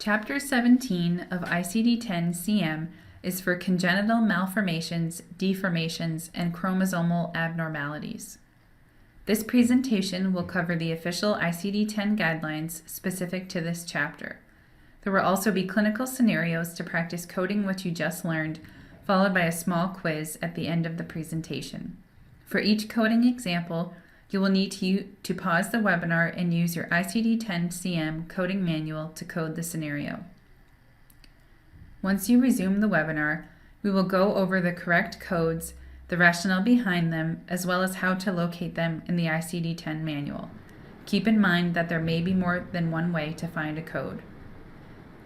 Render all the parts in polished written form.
Chapter 17 of ICD-10 CM is for congenital malformations, deformations, and chromosomal abnormalities. This presentation will cover the official ICD-10 guidelines specific to this chapter. There will also be clinical scenarios to practice coding what you just learned, followed by a small quiz at the end of the presentation. For each coding example, you will need to pause the webinar and use your ICD-10 CM coding manual to code the scenario. Once you resume the webinar, we will go over the correct codes, the rationale behind them, as well as how to locate them in the ICD-10 manual. Keep in mind that there may be more than one way to find a code.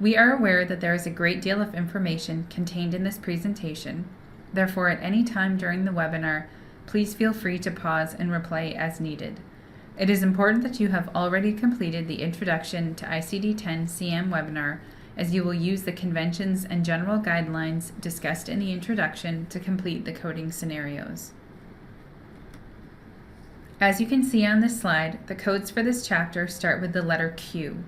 We are aware that there is a great deal of information contained in this presentation. Therefore, at any time during the webinar, please feel free to pause and replay as needed. It is important that you have already completed the Introduction to ICD-10 CM webinar, as you will use the conventions and general guidelines discussed in the introduction to complete the coding scenarios. As you can see on this slide, the codes for this chapter start with the letter Q.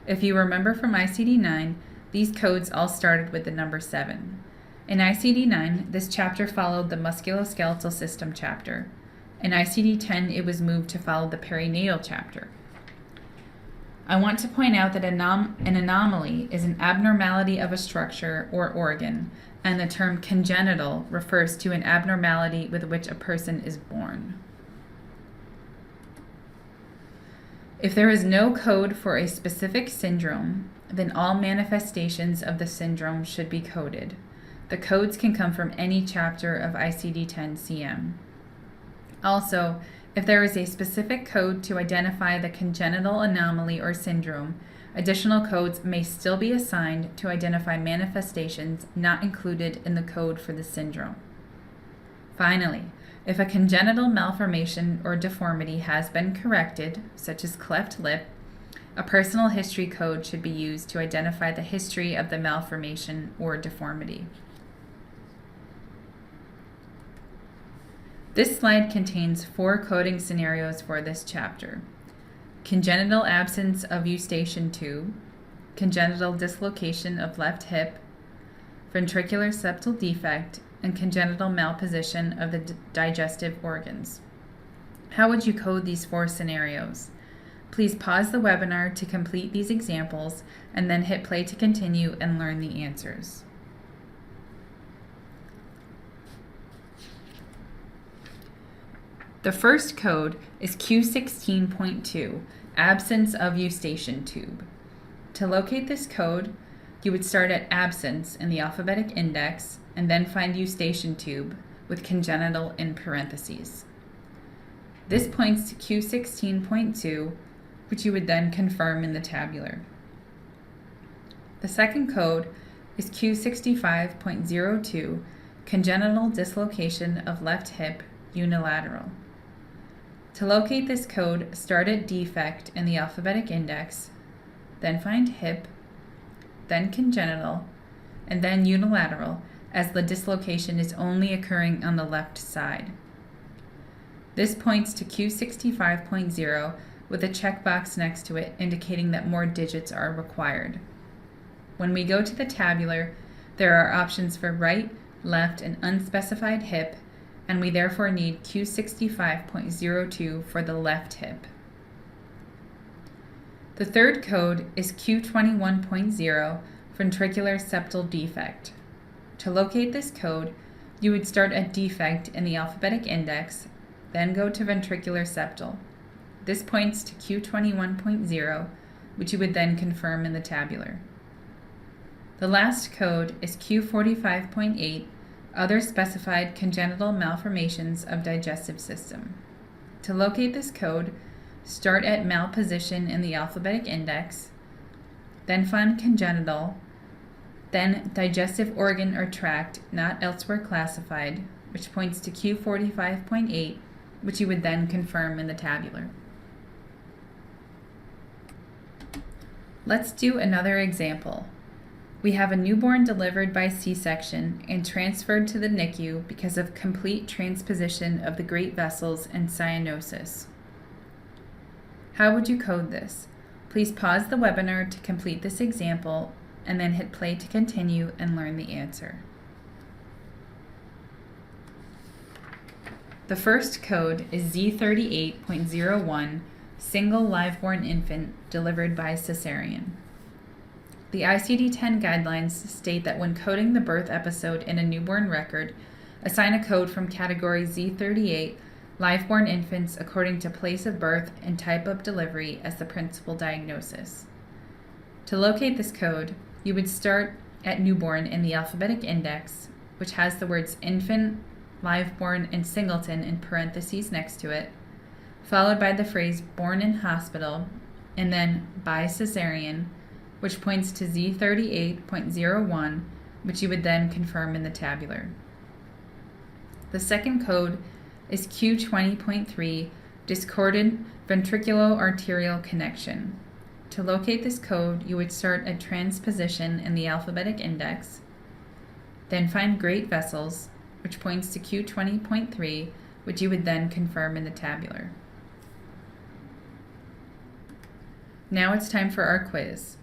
If you remember from ICD-9, these codes all started with the number 7. In ICD-9, this chapter followed the musculoskeletal system chapter. In ICD-10, it was moved to follow the perinatal chapter. I want to point out that an anomaly is an abnormality of a structure or organ, and the term congenital refers to an abnormality with which a person is born. If there is no code for a specific syndrome, then all manifestations of the syndrome should be coded. The codes can come from any chapter of ICD-10 CM. Also, if there is a specific code to identify the congenital anomaly or syndrome, additional codes may still be assigned to identify manifestations not included in the code for the syndrome. Finally, if a congenital malformation or deformity has been corrected, such as cleft lip, a personal history code should be used to identify the history of the malformation or deformity. This slide contains 4 coding scenarios for this chapter: congenital absence of eustachian tube, congenital dislocation of left hip, ventricular septal defect, and congenital malposition of the digestive organs. How would you code these 4 scenarios? Please pause the webinar to complete these examples and then hit play to continue and learn the answers. The first code is Q16.2, absence of eustachian tube. To locate this code, you would start at absence in the alphabetic index and then find eustachian tube with congenital in parentheses. This points to Q16.2, which you would then confirm in the tabular. The second code is Q65.02, congenital dislocation of left hip unilateral. To locate this code, start at defect in the alphabetic index, then find hip, then congenital, and then unilateral, as the dislocation is only occurring on the left side. This points to Q65.0 with a checkbox next to it indicating that more digits are required. When we go to the tabular, there are options for right, left, and unspecified hip, and we therefore need Q65.02 for the left hip. The third code is Q21.0, ventricular septal defect. To locate this code, you would start at defect in the alphabetic index, then go to ventricular septal. This points to Q21.0, which you would then confirm in the tabular. The last code is Q45.8, other specified congenital malformations of digestive system. To locate this code, start at malposition in the alphabetic index, then find congenital, then digestive organ or tract not elsewhere classified, which points to Q45.8, which you would then confirm in the tabular. Let's do another example. We have a newborn delivered by C-section and transferred to the NICU because of complete transposition of the great vessels and cyanosis. How would you code this? Please pause the webinar to complete this example and then hit play to continue and learn the answer. The first code is Z38.01, single live-born infant delivered by cesarean. The ICD-10 guidelines state that when coding the birth episode in a newborn record, assign a code from category Z38, live-born infants according to place of birth and type of delivery as the principal diagnosis. To locate this code, you would start at newborn in the alphabetic index, which has the words infant, live-born, and singleton in parentheses next to it, followed by the phrase born in hospital, and then by cesarean, which points to Z38.01, which you would then confirm in the tabular. The second code is Q20.3, discordant ventriculo-arterial connection. To locate this code, you would start at transposition in the alphabetic index, then find great vessels, which points to Q20.3, which you would then confirm in the tabular. Now it's time for our quiz.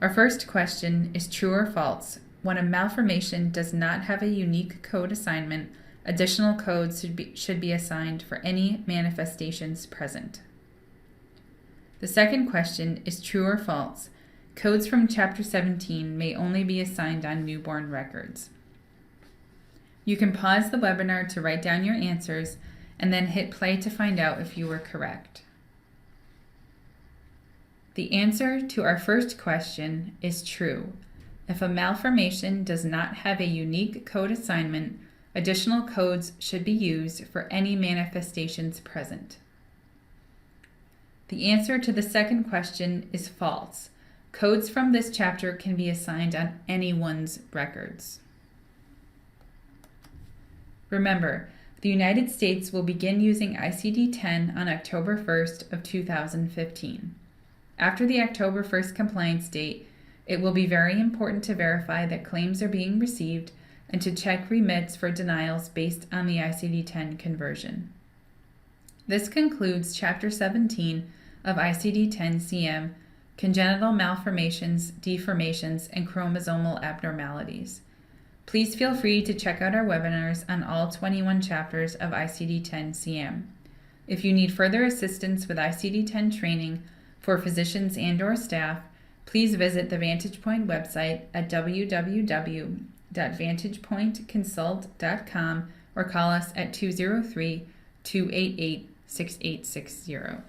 Our first question is true or false. When a malformation does not have a unique code assignment, additional codes should be assigned for any manifestations present. The second question is true or false. Codes from Chapter 17 may only be assigned on newborn records. You can pause the webinar to write down your answers and then hit play to find out if you were correct. The answer to our first question is true. If a malformation does not have a unique code assignment, additional codes should be used for any manifestations present. The answer to the second question is false. Codes from this chapter can be assigned on anyone's records. Remember, the United States will begin using ICD-10 on October 1st of 2015. After the October 1st compliance date, it will be very important to verify that claims are being received and to check remits for denials based on the ICD-10 conversion. This concludes Chapter 17 of ICD-10 CM, Congenital Malformations, Deformations, and Chromosomal Abnormalities. Please feel free to check out our webinars on all 21 chapters of ICD-10 CM. If you need further assistance with ICD-10 training for physicians and/or staff, please visit the VantagePoint website at www.vantagepointconsult.com or call us at 203-288-6860.